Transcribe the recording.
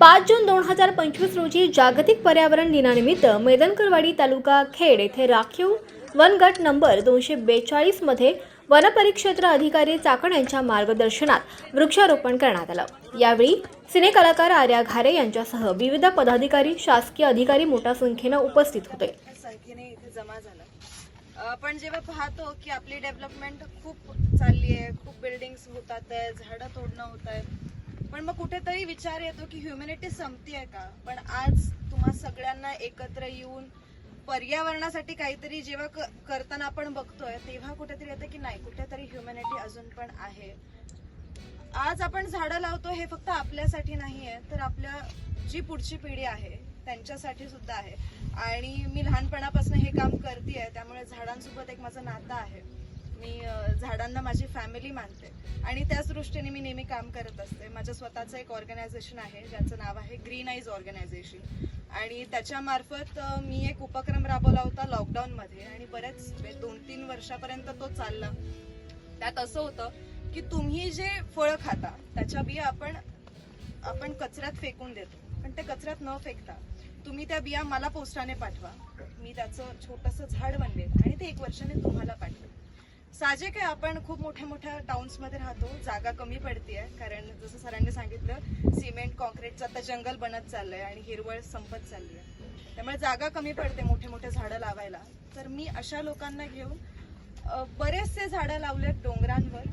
5 जून 2025 रोजी जागतिक पर्यावरण दिनानिमित्त मेदनकरवाडी तालुका खेड येथे राखीव वनगट नंबर 242 मध्ये वनपरिक्षेत्र अधिकारी चाकण यांच्या मार्गदर्शनात वृक्षारोपण करण्यात आलं। यावेळी सिने कलाकार आर्या घारे यांच्यासह विविध पदाधिकारी, शासकीय अधिकारी मोठ्या संख्येने उपस्थित होते। इथे जमा झाला। पण जेव्हा पाहतो की आपली डेव्हलपमेंट खूप चालली आहे, खूप बिल्डिंग्स होतात आहे, झाडं तोडणं होत आहे, पण मग कुठेतरी विचार येतो की ह्युमॅनिटी संपतीये का? पण आज तुम्हा सगळ्यांना एकत्र येऊन पर्यावरणासाठी काहीतरी जेव्हा करताना आपण बघतोय तेव्हा कुठेतरी येतं की नाही, कुठेतरी ह्युमॅनिटी अजून पण आहे। आज आपण झाडं लावतो हे फक्त आपल्यासाठी नाहीये, तर आपल्या जी पुढची पिढी आहे त्यांच्यासाठी सुद्धा आहे। आणि मी लहानपणापासून हे काम करतेय, त्यामुळे झाडांसोबत एक माझं नातं आहे। मी झाडांना माझी फॅमिली मानते आणि त्याच दृष्टीने मी नेहमी काम करत असते। माझं स्वतःचं एक ऑर्गनायझेशन आहे ज्याचं नाव आहे ग्रीन आईज ऑर्गनायझेशन, आणि त्याच्या मार्फत मी एक उपक्रम राबवला होता लॉकडाऊन मध्ये, आणि बरेच 2-3 वर्षापर्यंत तो चालला। त्यात असं होतं की तुम्ही जे फळं खाता त्याच्या बिया आपण कचऱ्यात फेकून देतो, पण ते कचऱ्यात न फेकता तुम्ही त्या बिया मला पोस्टाने पाठवा, मी त्याचं छोटंसं झाड बनवेल आणि ते 1 वर्षाने तुम्हाला पाठवेल। साहजिक आहे, आपण खूप मोठ्या टाउन्समध्ये राहतो, जागा कमी पडतीये, कारण जसं सरांनी सांगितलं सिमेंट कॉन्क्रीटचं आता जंगल बनत चाललंय आणि हिरवळ संपत चालली आहे, त्यामुळे जागा कमी पडते मोठे झाडं लावायला। तर मी अशा लोकांना घेऊन बरेचसे झाडं लावलेत डोंगरांवर,